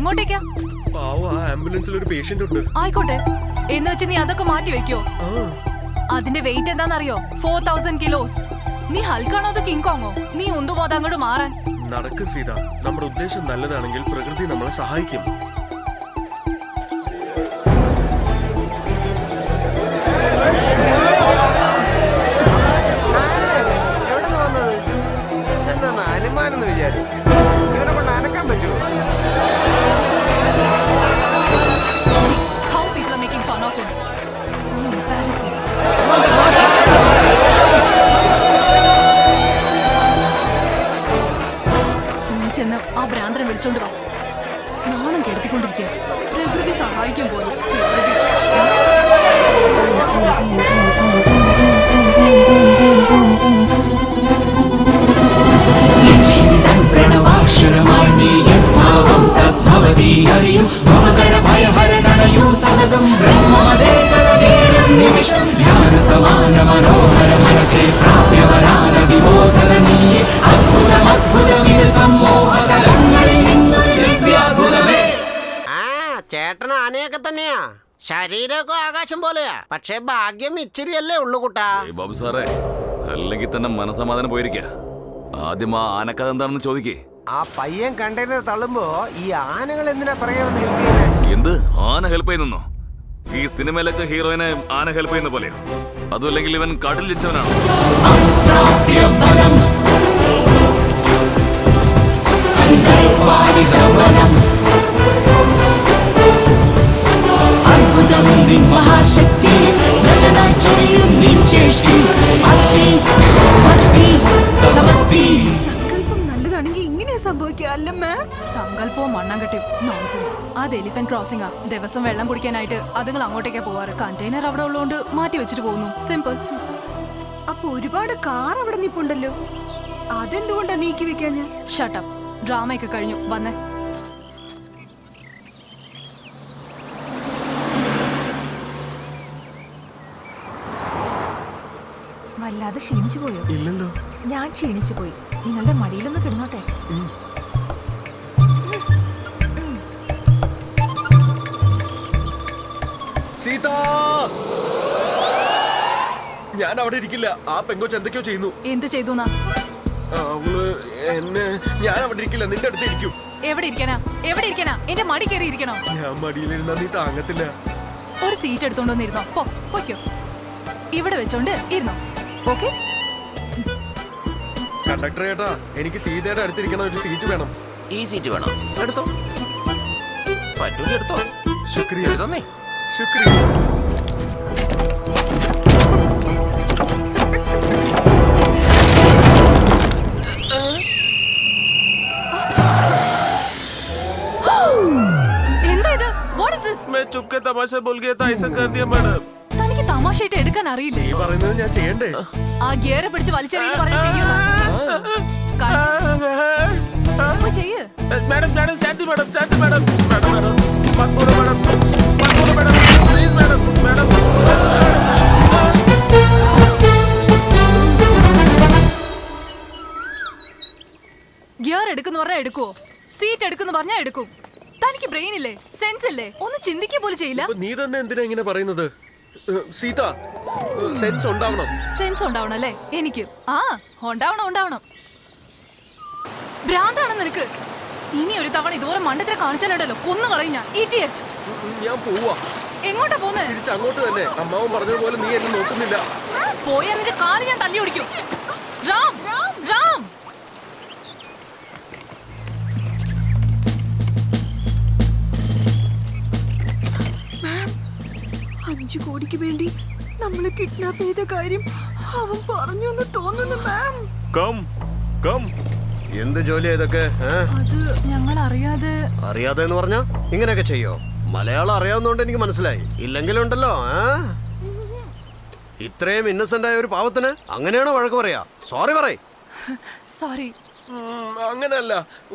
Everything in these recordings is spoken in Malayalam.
എങ്ങോട്ടേക്കാ? ആംബുലൻസിൽ ഒരു പേഷ്യന്റ് ഉണ്ട്. ആയിക്കോട്ടെ, എന്ന് വെച്ച് നീ അതൊക്കെ മാറ്റി വെക്കോ? അതിന്റെ വെയിറ്റ് എന്താണെന്നറിയോ? 4000 കിലോസ്. നീ ഹൽക്കാണോ അത് കിങ് കോങ്ങോ? നീ ഒന്നു പോതാ അങ്ങോട്ട് മാറാൻ. നടക്കും സീത. നമ്മുടെ ഉദ്ദേശം നല്ലതാണെങ്കിൽ പ്രകൃതി നമ്മളെ സഹായിക്കും. അനുമാനെന്ന് വിചാരിച്ചു ഇവരെ കൊണ്ട് അനക്കാൻ പറ്റുമോ? നീ ചെന്ന് ആ ഭ്രാന്തരം വിളിച്ചോണ്ട് വാ. നാണം കെടുത്തിക്കൊണ്ടിരിക്കുക. പ്രകൃതി സഹായിക്കും പോലും. പ്രണവാക്ഷരമായി നീ യദ്ഭാവം തദ്ഭവതി അറിയും ഭവകരഭയഹരണയും സതതം ബ്രഹ്മമതേകലനേരം നിമിഷം ജ്ഞാനസമാന മനോഹര മനസ്സേ പ്രാപ്യവരാന വിബോധനീയേ അദ്ഭുതമദ്ഭുതമിത് സമ്മോഹതലങ്ങളിൽ നിന്നൊരു ദിവ്യാത്ഭുതമേ. ചേട്ടൻ ആനയൊക്കെ തന്നെയാ, ശരീരമൊക്കെ ആകാശം പോലെയാ. പക്ഷെ ഭാഗ്യം ഇച്ചിരിയല്ലേ ഉള്ളു കുട്ടാ. ബാബു സാറേ, അല്ലെങ്കിൽ തന്നെ മനസമാധാനം പോയിരിക്ക. ആദ്യം ആ ആനക്കഥ എന്താണെന്ന് ചോദിക്കേ. ആ പയ്യൻ കണ്ടെയ്നർ തള്ളുമ്പോ ഈ ആനകൾ എന്തിനാ പറയാമെന്ന് ഹെൽപ്പ് ചെയ്യുന്നത്? എന്ത് ആന ഹെൽപ്പ് ചെയ്യുന്നോ? ഈ സിനിമയിലൊക്കെ ഹീറോയിനെ ആന ഹെൽപ്പ് ചെയ്യുന്ന പോലെയോ? അതും അല്ലെങ്കിൽ ഇവൻ കാട്ടിൽ ജനിച്ചവനാണോ? മഹാശക്തി സങ്കല്പം നല്ലതാണെങ്കിൽ ഇങ്ങനെ സംഭവിക്കാല്ല മാം. സങ്കല്പവും മണ്ണാങ്കട്ടിയും നോൺസെൻസ്. അത് എലിഫന്റ് ക്രോസിംഗാ. ദിവസം വെള്ളം കുടിക്കാനായിട്ട് അതുങ്ങൾ അങ്ങോട്ടേക്കാ പോവാറ്. കണ്ടെയ്നർ അവിടെ ഉള്ളതുകൊണ്ട് മാറ്റി വെച്ചിട്ട് പോകുന്നു. സിമ്പിൾ. അപ്പൊ ഒരുപാട് കാർ അവിടെ നിപ്പുണ്ടല്ലോ, അതെന്തുകൊണ്ടാ നീക്കി വെക്കാൻ? ഞാൻ ഷട്ടപ്പ്. ഡ്രാമയൊക്കെ കഴിഞ്ഞു. വന്നേ. വല്ലാതെ ക്ഷീണിച്ചു പോയോ? ഇല്ലല്ലോ. ഞാൻ ക്ഷീണിച്ചു പോയി. നിങ്ങളുടെ മടിയിലൊന്ന് കിടന്നോട്ടെ. സീത, ഞാൻ അവിടെ ഇരിക്കില്ല. ആ പെങ്കൊച്ച് എന്തൊക്കെയോ ചെയ്യുന്നു. എന്ത് ചെയ്തു? അവള് എന്നെ. ഞാൻ അവിടെ ഇരിക്കില്ല, നിന്റെ അടുത്ത് ഇരിക്കും. എവിടെ ഇരിക്കാനാ? എവിടെ ഇരിക്കാനാ? എന്റെ മടി കയറി ഇരിക്കണോ? ഞാൻ മടിയിലിരുന്നാ നീ താങ്ങത്തില്ല. ഒരു സീറ്റ് എടുത്തോണ്ട് വന്നിരുന്നോ? പൊയ്ക്കോ. ഇവിടെ വെച്ചോണ്ട് ഇരുന്നോ. ഓക്കെ. കണ്ടക്ടർ ചേട്ടാ, എനിക്ക് സീതയുടെ അടുത്തിരിക്കണ ഒരു സീറ്റ് വേണം. ഈ സീറ്റ് വേണം. എടുത്തോ, പറ്റൂല എടുത്തോ. ശുക്രിയ. എടുത്തോന്നേ. ശുക്രിയ. എന്താ ഇത്? What is this? मैं चुप के तमाशा बोल गया था, ऐसा कर दिया मैडम. തനിക്ക് തമാശയായിട്ട് എടുക്കാൻ അറിയില്ലേ? നീ പറയുന്നത് ഞാൻ ചെയ്യണ്ടേ? ആ ഗിയറെ പിടിച്ച് വലിച്ചെറിയുന്ന പറഞ്ഞ ചെയ്യുന്ന ചെയ്യ്. मैडम मैडम शांति मैडम, शांति मैडम. मैडम मैडम मत बोलो मैडम, मत बोलो madam, please madam. Madam gear എടുക്കുന്നു പറഞ്ഞാൽ എടുക്കുവോ? സീറ്റ് എടുക്കുന്നു പറഞ്ഞാൽ എടുക്കും. തനിക്ക് ബ്രെയിൻ ഇല്ലേ? സെൻസ് ഇല്ലേ? ഒന്ന് ചിന്തിക്കുക പോലും ചെയ്യില്ല. നീ തന്നെ എന്തിനാ ഇങ്ങനെ പറയുന്നത്? സീത, സെൻസ് ഉണ്ടാവണം. സെൻസ് ഉണ്ടാവണം അല്ലേ? എനിക്ക് ഉണ്ടാവണം. ഭ്രാന്താണ് നിനക്ക്. ഇനി ഒരു തവണ ഇതുപോലെ മണ്ടത്തിനെ കാണിച്ചാലുണ്ടല്ലോ കൊന്നു കളയും ഞാൻ. ഇഡിയറ്റ്. ഞാൻ പോവാ. എങ്ങോട്ടാ പോന്നെ? തിരിച്ചങ്ങോട്ട് തന്നെ. അമ്മാവൻ പറഞ്ഞതുപോലെ നീ എന്നെ നോക്കുന്നില്ല. പോയാ നിന്റെ കാല് ഞാൻ തല്ലി ഓടിക്കും. രാം രാം രാം. മാം, 5 കോടിക്ക് വേണ്ടി നമ്മളെ കിഡ്നാപ്പ് ചെയ്ത കാര്യം അവൻ പറഞ്ഞു എന്ന് തോന്നുന്നു മാം. Come come. എന്ത് ജോലി ഇതൊക്കെ? അത് ഞങ്ങൾ അറിയാതെ. അറിയാതെ എന്ന് പറഞ്ഞാ ഇങ്ങനെയൊക്കെ ചെയ്യോ? മലയാളം അറിയാവുന്നോണ്ട് എനിക്ക് മനസ്സിലായി. ഇല്ലെങ്കിലുണ്ടല്ലോ ഇത്രയും ഇന്നസെന്റ് ആയ ഒരു പാവത്തിന് അങ്ങനെയാണോ വഴക്ക് പറയാ? സോറി പറയ്. സോറി. അങ്ങനല്ല,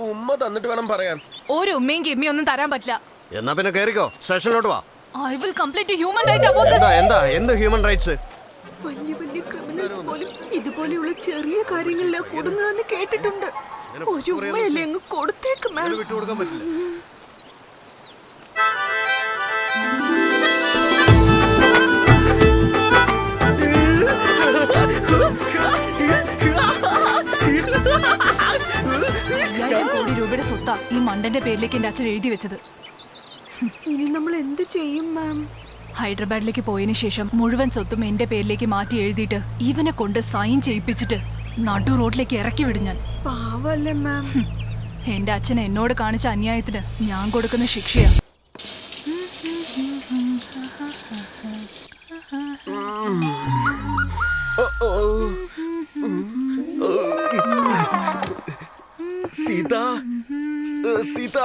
ഉമ്മ തന്നിട്ട് വേണം പറയാൻ. ഒരു ഉമ്മയും കിമ്മിയും ഒന്നും തരാൻ പറ്റില്ല. എന്നാ പിന്നെ കേറിക്കോ, സ്റ്റേഷനിലോട്ട് വാ. I will complain to human rights about this. എന്ത് ഹ്യൂമൻ റൈറ്റ്സ്? വലിയ വലിയ ക്രിമിനൽസ് പോലും ഇതുപോലെയുള്ള ചെറിയ കാര്യങ്ങളിലാ കൊടുങ്ങാന്ന് കേട്ടിട്ടുണ്ട്. ഒരു ഉമ്മയല്ലേ അങ്ങ് കൊടുത്തേക്ക് മാം. വിട്ടുകൊടുക്കാൻ പറ്റില്ല. സ്വത്താ ഈ മണ്ടന്റെ പേരിലേക്ക് എന്റെ അച്ഛൻ എഴുതി വെച്ചത്. ഇനി നമ്മൾ എന്ത് ചെയ്യും മാം? ഹൈദരാബാദിലേക്ക് പോയതിനു ശേഷം മുഴുവൻ സ്വത്തും എന്റെ പേരിലേക്ക് മാറ്റി എഴുതിയിട്ട് ഇവനെ കൊണ്ട് സൈൻ ചെയ്യിപ്പിച്ചിട്ട് നടു റോഡിലേക്ക് ഇറക്കി വിടും ഞാൻ. പാവല്ലേ മാം? എന്റെ അച്ഛൻ എന്നോട് കാണിച്ച അന്യായത്തിന് ഞാൻ കൊടുക്കുന്ന ശിക്ഷയാ. സീത, സീത,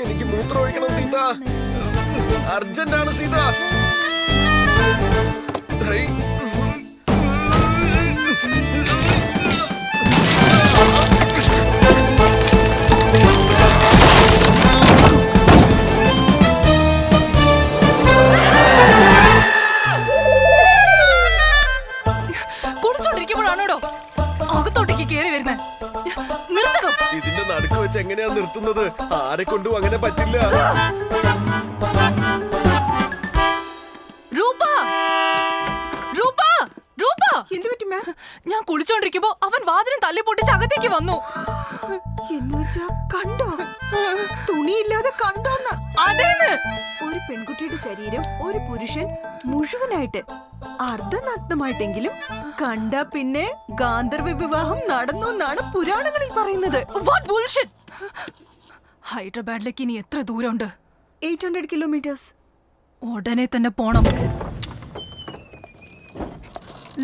എനിക്ക് മൂത്രം ഒഴിക്കണം സീത, അർജന്റാണ് സീത. ഹൈ. കുടിച്ചോണ്ടിരിക്കുമ്പോഴാണോടോ അകത്തോട്ടേക്ക് കേറി വരുന്നത്? നിർത്തണോ? ഇതിന്റെ നടുക്ക് വെച്ച് എങ്ങനെയാ നിർത്തുന്നത്? ആരെ കൊണ്ടും അങ്ങനെ പറ്റില്ല. രൂപ, രൂപ, രൂപ, എന്ത് പറ്റി മാം? ഞാൻ കുളിച്ചോണ്ടിരിക്കുമ്പോ അവൻ വാതിലും തല്ലി പൊട്ടിച്ച് അകത്തേക്ക് വന്നു. എന്ന് വെച്ചാ കണ്ടോ? തുണിയില്ലാതെ കണ്ടോന്ന്? അതേന്ന്. ഒരു പെൺകുട്ടിയുടെ ശരീരം ഒരു പുരുഷൻ മുഴുവനായിട്ട് അർദ്ധനഗ്നമായിട്ടെങ്കിലും കണ്ടാ പിന്നെ ഗാന്ധർവ വിവാഹം നടന്നു എന്നാണ് പുരാണങ്ങളിൽ പറയുന്നത്. What bullshit! ഹൈദരാബാദിലേക്ക് ഇനി എത്ര ദൂരമുണ്ട്? 800 kilometers. ഉടനെ തന്നെ പോണം.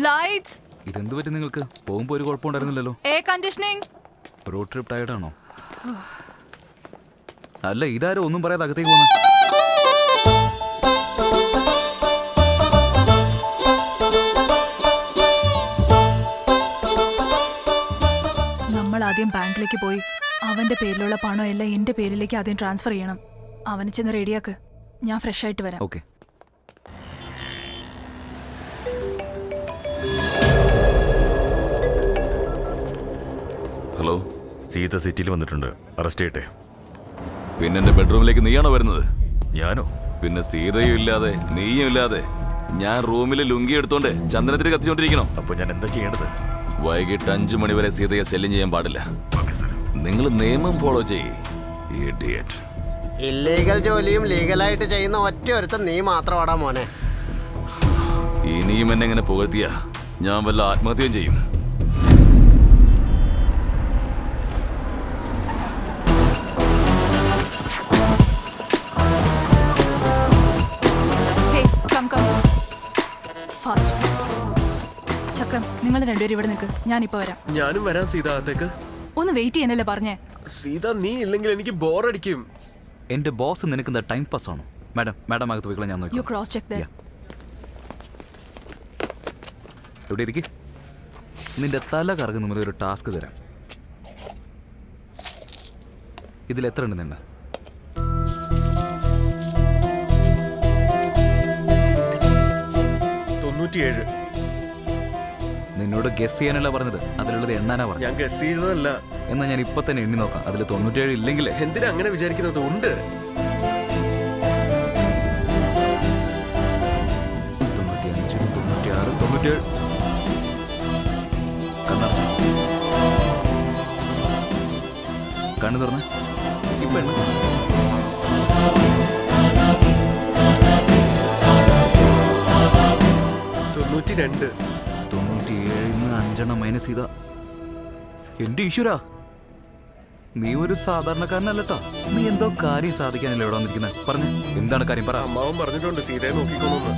ലൈറ്റ്സ്. ഇതെന്ത് പറ്റി നിങ്ങൾക്ക്? പോകുമ്പോ ഒരു കുഴപ്പമുണ്ടായിരുന്നില്ലല്ലോ. Air conditioning. റോഡ് ട്രിപ്പ് ടയർഡാണോ? അല്ല, ഇതാരോ ഒന്നും പറയാതെ അകത്തേക്ക് പോന്നെ? നമ്മൾ ആദ്യം ബാങ്കിലേക്ക് പോയി അവന്റെ പേരിലുള്ള പണം എല്ലാം എന്റെ പേരിലേക്ക് ആദ്യം ട്രാൻസ്ഫർ ചെയ്യണം. അവനെ ചെന്ന് റെഡിയാക്ക്. ഞാൻ ഫ്രഷ് ആയിട്ട് വരാം. ഓക്കെ. ഹലോ, സീത സിറ്റിയിൽ വന്നിട്ടുണ്ട്. അറസ്റ്റ് ചെയ്യട്ടെ? പിന്നെ എന്റെ ബെഡ്റൂമിലേക്ക് നീയാണോ വരുന്നത്? ഞാനോ? പിന്നെ സീതയും ഇല്ലാതെ നീയും ഇല്ലാതെ ഞാൻ റൂമിൽ ലുങ്കി എടുത്തോണ്ട് ചന്ദനത്തിന് കത്തിച്ചോണ്ടിരിക്കണോ? അപ്പൊ ഞാൻ എന്താ ചെയ്യേണ്ടത്? വൈകിട്ട് 5 മണി വരെ സീതയെ ശല്യം ചെയ്യാൻ പാടില്ല. നിങ്ങൾ നിയമം ഫോളോ ചെയ്യ്. ഇഡിയറ്റ്. ഇല്ലീഗൽ ജോലിയും ലീഗലായിട്ട് ചെയ്യുന്ന ഒറ്റ ഒരുത്തൻ നീ മാത്രമാടാ മോനെ. ഇനിയും എന്നെ ഇങ്ങനെ പുകഴ്ത്തിയ ഞാൻ വല്ല ആത്മഹത്യയും ചെയ്യും. ചക്രം, നിങ്ങൾ രണ്ടുപേരും ഇവിടെ നിൽക്ക്. ഞാനിപ്പോ വരാം. ഞാനും വരാം സീത അകത്തേക്ക്. ഒന്ന് വെയിറ്റ് ചെയ്യാനല്ലേ പറഞ്ഞേ? സീത, നീ ഇല്ലെങ്കിൽ എനിക്ക് ബോറടിക്കും. എന്റെ ബോസ് നിനക്ക് ടൈം പാസ് ആണോ? മാഡം അകത്ത് പോയിക്കളാം, ഞാൻ നോക്കി. യു ക്രോസ് ചെക്ക് ദേ. എവിടെ ഇരിക്കും? നിന്റെ തല കറങ്ങുന്ന ഒരു ടാസ്ക് തരാം. ഇതിൽ എത്ര ഉണ്ട് നിന്നെ? 97. നിന്നോട് ഗസ് ചെയ്യാനല്ല പറഞ്ഞത്, അതിലുള്ളത് എണ്ണാനാ പറഞ്ഞത്. ഞാൻ ഗസ് ചെയ്തതല്ല. എന്നാ ഞാൻ ഇപ്പൊ തന്നെ എണ്ണി നോക്കാം. അതിൽ 97 ഇല്ലെങ്കിലേ. എന്തിനാ അങ്ങനെ വിചാരിക്കുന്നത്? ഉണ്ട്. 95, 96, 97. കണ്ണടച്ചു. കണ്ണു തുറന്ന് ഇപ്പൊ എണ്ണ. 92. 97 5 മൈനസ് ചെയ്ത എന്റെ ഈശ്വരാ, നീ ഒരു സാധാരണക്കാരനല്ലട്ടാ. നീ എന്തോ കാര്യം സാധിക്കാനല്ലേ ഇവിടെ വന്നിരിക്കുന്നത്? പറഞ്ഞു, എന്താണ് കാര്യം? പറ. അമ്മാവൻ പറഞ്ഞിട്ടുണ്ട് സീതയെ നോക്കിക്കോളൂന്ന്.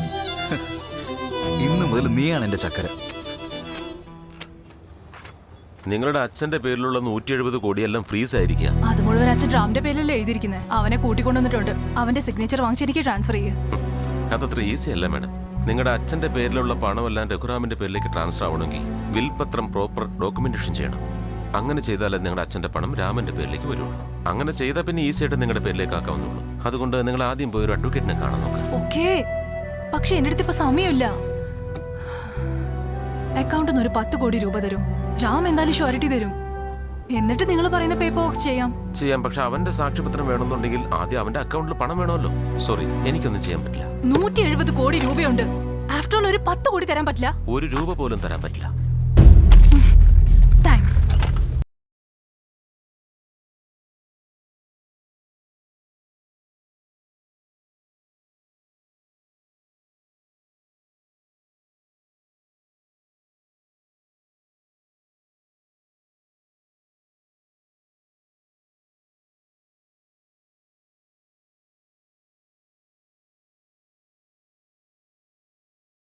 ഇന്ന് മുതൽ നീയാണ് എന്റെ ചക്കര. നിങ്ങളുടെ അച്ഛന്റെ പേരിലുള്ള 170 കോടിയെല്ലാം ഫ്രീസ് ആയിരിക്കുക. അത് മുഴുവൻ അച്ഛൻ റാമിന്റെ പേരിലല്ലേ എഴുതിയിരിക്കുന്നത്. അവനെ കൂട്ടിക്കൊണ്ടുവന്നിട്ടുണ്ട്. അവന്റെ സിഗ്നേച്ചർ വാങ്ങിച്ച് എനിക്ക് ട്രാൻസ്ഫർ ചെയ്യേ. അതത്ര ഈസി അല്ല മാഡം. നിങ്ങളുടെ അച്ഛന്റെ പേരിലുള്ള പണമെല്ലാം രഘുറാമിന്റെ പേരിലേക്ക് ട്രാൻസ്ഫർ ആവണമെങ്കിൽ വിൽപത്രം പ്രോപ്പർ ഡോക്യുമെന്റേഷൻ ചെയ്യണം. അങ്ങനെ ചെയ്താലേ നിങ്ങളുടെ അച്ഛന്റെ പണം രാമന്റെ പേരിലേക്ക് വരുള്ളൂ. അങ്ങനെ ചെയ്താൽ പിന്നെ ഈസി ആയിട്ട് നിങ്ങളുടെ പേരിലേക്ക് ആക്കാവുന്നുള്ളൂ. അതുകൊണ്ട് നിങ്ങൾ ആദ്യം പോയി ഒരു അഡ്വക്കേറ്റിനെ കാണാൻ നോക്കുക. ഓക്കേ, പക്ഷെ എന്റെ അടുത്ത് ഇപ്പൊ സമയമില്ല. അക്കൗണ്ടിൽ നിന്ന് ഒരു 10 കോടി രൂപ തരും. രാം എന്തായാലും ഷ്യൂരിറ്റി തരും. എന്നിട്ട് നിങ്ങൾ പറയുന്ന പേപ്പർ വർക്ക്സ് ചെയ്യാം. പക്ഷെ അവന്റെ സാക്ഷ്യപത്രം വേണമെന്നുണ്ടെങ്കിൽ ആദ്യം അവന്റെ അക്കൗണ്ടിൽ പണം വേണമല്ലോ. സോറി, എനിക്കൊന്നും ചെയ്യാൻ പറ്റില്ല. 170 കോടി രൂപയുണ്ട്. ആഫ്റ്റർ ഓൾ ഒരു 10 കോടി തരാൻ പറ്റില്ല. 1 രൂപ പോലും തരാൻ പറ്റില്ല.